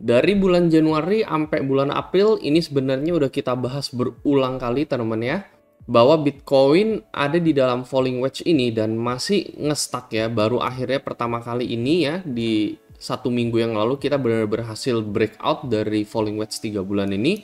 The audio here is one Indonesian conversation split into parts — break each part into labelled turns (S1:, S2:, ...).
S1: Dari bulan Januari sampai bulan April ini sebenarnya udah kita bahas berulang kali teman-teman ya, bahwa Bitcoin ada di dalam falling wedge ini dan masih ngestak ya. Baru akhirnya pertama kali ini ya di 1 minggu yang lalu kita benar-benar berhasil breakout dari falling wedge 3 bulan ini.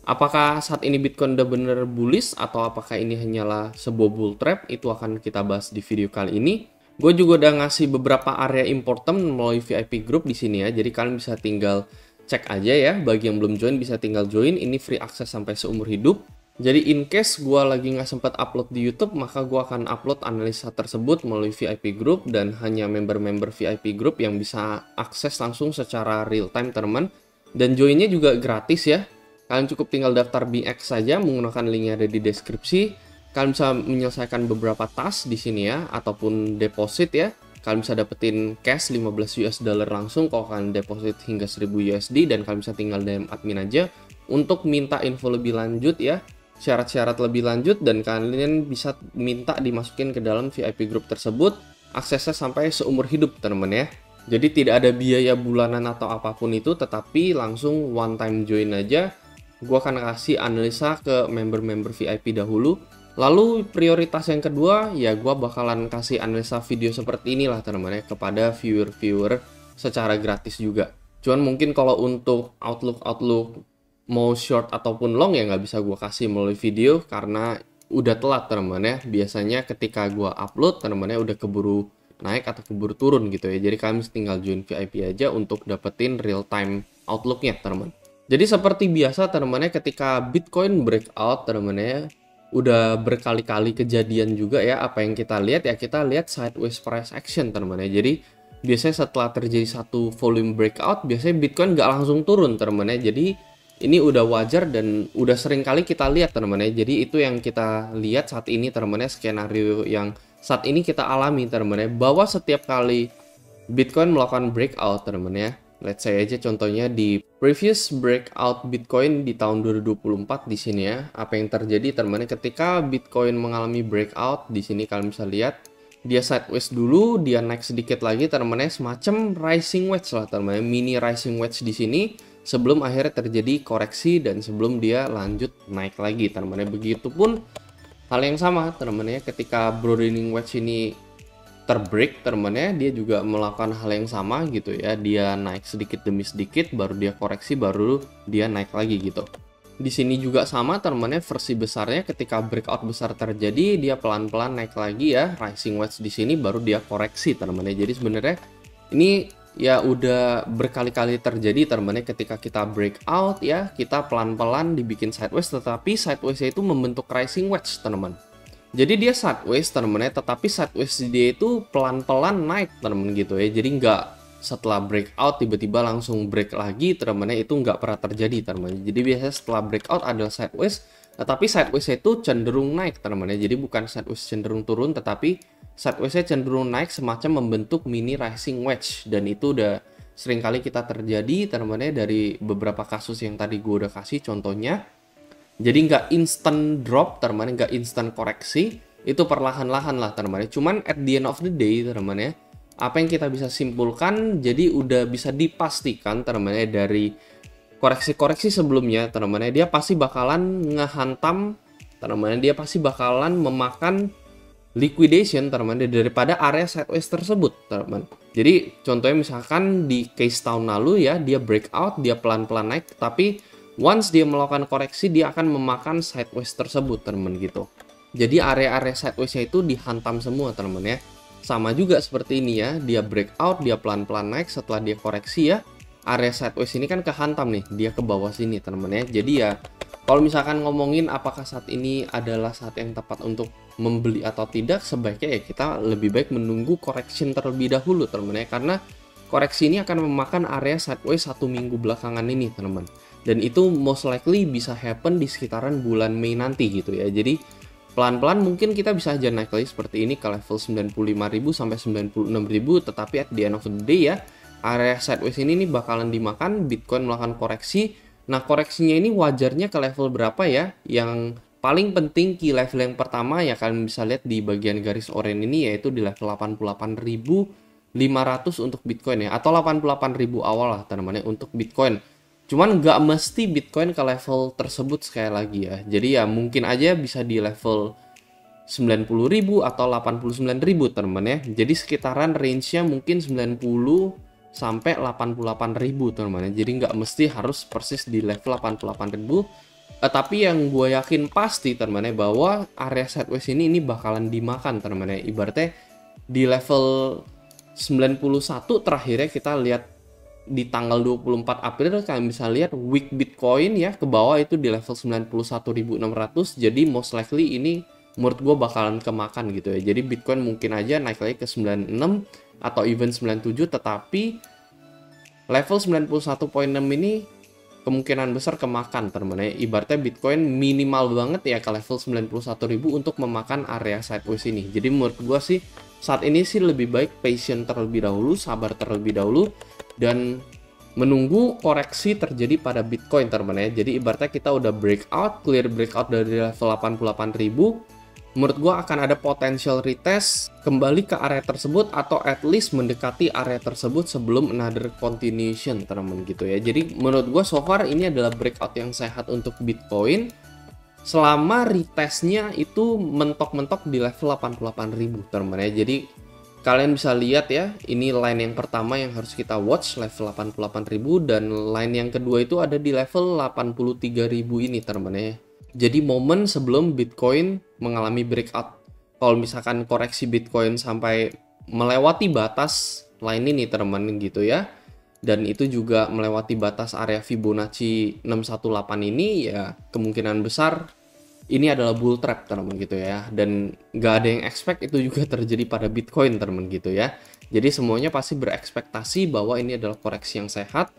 S1: Apakah saat ini Bitcoin udah bener bullish atau apakah ini hanyalah sebuah bull trap? Itu akan kita bahas di video kali ini. Gue juga udah ngasih beberapa area important melalui VIP group di sini ya. Jadi kalian bisa tinggal cek aja ya. Bagi yang belum join bisa tinggal join. Ini free akses sampai seumur hidup. Jadi in case gue lagi nggak sempat upload di YouTube, maka gue akan upload analisa tersebut melalui VIP group dan hanya member-member VIP group yang bisa akses langsung secara real time teman. Dan joinnya juga gratis ya. Kalian cukup tinggal daftar BX saja menggunakan linknya ada di deskripsi. Kalian bisa menyelesaikan beberapa task di sini ya, ataupun deposit ya. Kalian bisa dapetin cash 15 US dollar langsung kalau kalian deposit hingga 1000 USD dan kalian bisa tinggal DM admin aja untuk minta info lebih lanjut ya, syarat-syarat lebih lanjut dan kalian bisa minta dimasukin ke dalam VIP group tersebut. Aksesnya sampai seumur hidup teman-teman ya. Jadi tidak ada biaya bulanan atau apapun itu, tetapi langsung one time join aja. Gua akan kasih analisa ke member-member VIP dahulu. Lalu prioritas yang kedua, ya gue bakalan kasih analisa video seperti inilah teman-teman ya, kepada viewer-viewer secara gratis juga. Cuman mungkin kalau untuk outlook mau short ataupun long ya nggak bisa gue kasih melalui video karena udah telat teman-teman ya. Biasanya ketika gue upload teman-teman ya udah keburu naik atau keburu turun gitu ya. Jadi kalian tinggal join VIP aja untuk dapetin real time outlooknya teman-teman. Jadi seperti biasa teman-teman ya, ketika Bitcoin breakout teman-teman ya, udah berkali-kali kejadian juga ya. Apa yang kita lihat ya, kita lihat sideways price action teman-teman ya. Jadi biasanya setelah terjadi satu volume breakout, biasanya Bitcoin nggak langsung turun teman-teman ya. Jadi ini udah wajar dan udah sering kali kita lihat teman-teman ya. Jadi itu yang kita lihat saat ini teman-teman ya, skenario yang saat ini kita alami teman-teman ya, bahwa setiap kali Bitcoin melakukan breakout teman-teman ya, let's say aja contohnya di previous breakout Bitcoin di tahun 2024 di sini ya. Apa yang terjadi teman-teman ketika Bitcoin mengalami breakout di sini, kalian bisa lihat dia sideways dulu, dia naik sedikit lagi teman-teman, semacam rising wedge lah teman-teman, mini rising wedge di sini sebelum akhirnya terjadi koreksi dan sebelum dia lanjut naik lagi teman-teman. Begitupun hal yang sama teman-teman ketika broadening wedge ini terbreak teman-teman dia juga melakukan hal yang sama gitu ya. Dia naik sedikit demi sedikit, baru dia koreksi, baru dia naik lagi gitu. Di sini juga sama teman-teman versi besarnya, ketika breakout besar terjadi, dia pelan-pelan naik lagi ya, rising wedge di sini, baru dia koreksi teman-teman. Jadi sebenarnya ini ya udah berkali-kali terjadi teman-teman ketika kita breakout ya, kita pelan-pelan dibikin sideways, tetapi sideways itu membentuk rising wedge teman-teman. Jadi dia sideways teman-teman ya, tetapi sideways dia itu pelan-pelan naik teman-teman gitu ya. Jadi nggak setelah breakout tiba-tiba langsung break lagi teman-teman ya, itu nggak pernah terjadi teman-teman. Jadi biasanya setelah breakout adalah sideways, tetapi sideways itu cenderung naik teman-teman ya. Jadi bukan sideways cenderung turun, tetapi sideways-nya cenderung naik semacam membentuk mini rising wedge. Dan itu udah sering kali kita terjadi teman-teman ya dari beberapa kasus yang tadi gue udah kasih contohnya. Jadi nggak instant drop teman-teman, nggak instant koreksi, itu perlahan-lahan lah teman-teman. Cuman at the end of the day teman-teman ya, apa yang kita bisa simpulkan, jadi udah bisa dipastikan teman-teman ya dari koreksi-koreksi sebelumnya teman-teman ya, dia pasti bakalan ngehantam teman-teman, dia pasti bakalan memakan liquidation teman-teman daripada area sideways tersebut teman-teman. Jadi contohnya misalkan di case tahun lalu ya, dia breakout, dia pelan-pelan naik, tapi once dia melakukan koreksi, dia akan memakan sideways tersebut teman-teman gitu. Jadi area-area sideways-nya itu dihantam semua teman-teman ya. Sama juga seperti ini ya, dia breakout, dia pelan-pelan naik, setelah dia koreksi ya, area sideways ini kan kehantam nih, dia ke bawah sini teman-teman ya. Jadi ya, kalau misalkan ngomongin apakah saat ini adalah saat yang tepat untuk membeli atau tidak, sebaiknya ya kita lebih baik menunggu correction terlebih dahulu teman-teman ya. Karena koreksi ini akan memakan area sideways 1 minggu belakangan ini teman-teman. Dan itu most likely bisa happen di sekitaran bulan Mei nanti gitu ya. Jadi pelan-pelan mungkin kita bisa aja naik lagi seperti ini ke level 95.000 sampai 96.000, tetapi at the end of the day ya, area sideways ini nih bakalan dimakan, Bitcoin melakukan koreksi. Nah, koreksinya ini wajarnya ke level berapa ya? Yang paling penting key level yang pertama ya kalian bisa lihat di bagian garis oranye ini, yaitu di level 88.000 500 untuk Bitcoin ya, atau 88.000 awal lah teman-teman ya untuk Bitcoin. Cuman nggak mesti Bitcoin ke level tersebut sekali lagi ya. Jadi ya mungkin aja bisa di level 90.000 atau 89.000 teman-teman ya. Jadi sekitaran range-nya mungkin 90 sampai 88.000 teman-teman ya. Jadi nggak mesti harus persis di level 88.000. Tapi yang gue yakin pasti teman-teman ya, bahwa area sideways ini bakalan dimakan teman-teman ya. Ibaratnya di level 91 terakhirnya kita lihat di tanggal 24 April, kalian bisa lihat week Bitcoin ya ke bawah itu di level 91.600. Jadi most likely ini menurut gue bakalan kemakan gitu ya. Jadi Bitcoin mungkin aja naik lagi ke 96 atau even 97, tetapi level 91.6 ini kemungkinan besar kemakan teman-teman ya. Ibaratnya Bitcoin minimal banget ya ke level 91.000 untuk memakan area sideways ini. Jadi menurut gue sih saat ini sih lebih baik patient terlebih dahulu, sabar terlebih dahulu, dan menunggu koreksi terjadi pada Bitcoin teman-teman ya. Jadi ibaratnya kita udah breakout, clear breakout dari level 88.000, menurut gua akan ada potential retest kembali ke area tersebut atau at least mendekati area tersebut sebelum another continuation teman-teman gitu ya. Jadi menurut gua so far ini adalah breakout yang sehat untuk Bitcoin selama retestnya itu mentok-mentok di level 88.000 teman-teman ya. Jadi kalian bisa lihat ya, ini line yang pertama yang harus kita watch level 88.000, dan line yang kedua itu ada di level 83.000 ini teman-teman ya. Jadi momen sebelum Bitcoin mengalami breakout. Kalau misalkan koreksi Bitcoin sampai melewati batas line ini teman-teman gitu ya, dan itu juga melewati batas area Fibonacci 618 ini, ya kemungkinan besar ini adalah bull trap teman-teman gitu ya. Dan nggak ada yang expect itu juga terjadi pada Bitcoin teman-teman gitu ya. Jadi semuanya pasti berekspektasi bahwa ini adalah koreksi yang sehat,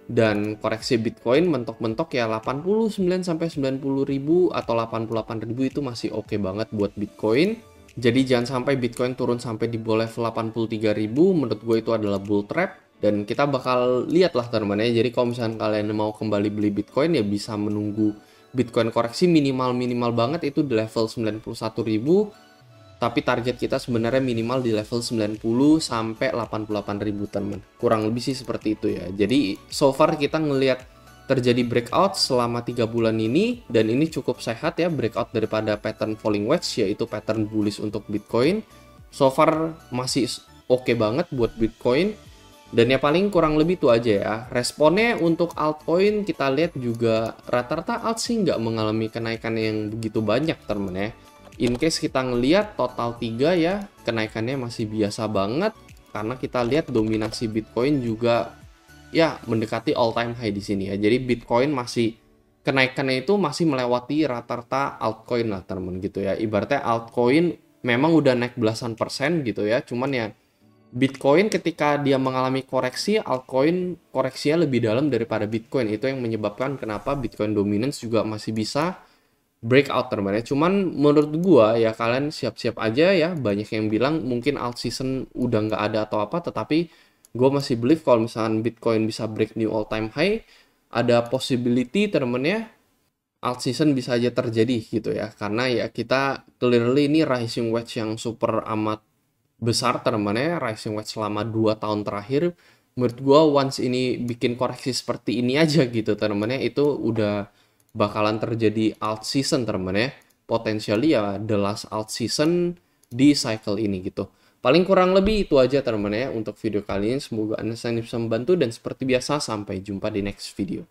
S1: dan koreksi Bitcoin mentok-mentok ya 89 sampai 90.000 atau 88.000 itu masih oke banget buat Bitcoin. Jadi jangan sampai Bitcoin turun sampai di bawah level 83.000, menurut gue itu adalah bull trap. Dan kita bakal lihat lah teman-teman ya. Jadi kalau misalnya kalian mau kembali beli Bitcoin ya bisa menunggu Bitcoin koreksi minimal banget itu di level 91.000. Tapi target kita sebenarnya minimal di level 90 sampai 88.000 teman. Kurang lebih sih seperti itu ya. Jadi so far kita ngelihat terjadi breakout selama 3 bulan ini, dan ini cukup sehat ya, breakout daripada pattern falling wedge yaitu pattern bullish untuk Bitcoin. So far masih oke banget buat Bitcoin. Dan ya paling kurang lebih itu aja ya. Responnya untuk altcoin kita lihat juga rata-rata alt sih nggak mengalami kenaikan yang begitu banyak temen ya. In case kita ngelihat total 3 ya, kenaikannya masih biasa banget. Karena kita lihat dominasi Bitcoin juga ya mendekati all time high di sini ya. Jadi Bitcoin masih kenaikannya itu masih melewati rata-rata altcoin lah temen gitu ya. Ibaratnya altcoin memang udah naik belasan persen gitu ya. Cuman ya Bitcoin ketika dia mengalami koreksi, altcoin koreksinya lebih dalam daripada Bitcoin. Itu yang menyebabkan kenapa Bitcoin dominance juga masih bisa breakout teman-teman. Cuman menurut gua ya kalian siap-siap aja ya. Banyak yang bilang mungkin alt season udah nggak ada atau apa, tetapi gua masih believe kalau misalkan Bitcoin bisa break new all time high, ada possibility teman-teman ya, alt season bisa aja terjadi gitu ya. Karena ya kita clearly ini rising wedge yang super amat besar teman-teman ya, rising wedge selama 2 tahun terakhir. Menurut gue once ini bikin koreksi seperti ini aja gitu teman-teman ya, itu udah bakalan terjadi alt season teman-teman ya. Potentially ya the last alt season di cycle ini gitu. Paling kurang lebih itu aja teman-teman ya untuk video kali ini. Semoga Anda bisa membantu, dan seperti biasa sampai jumpa di next video.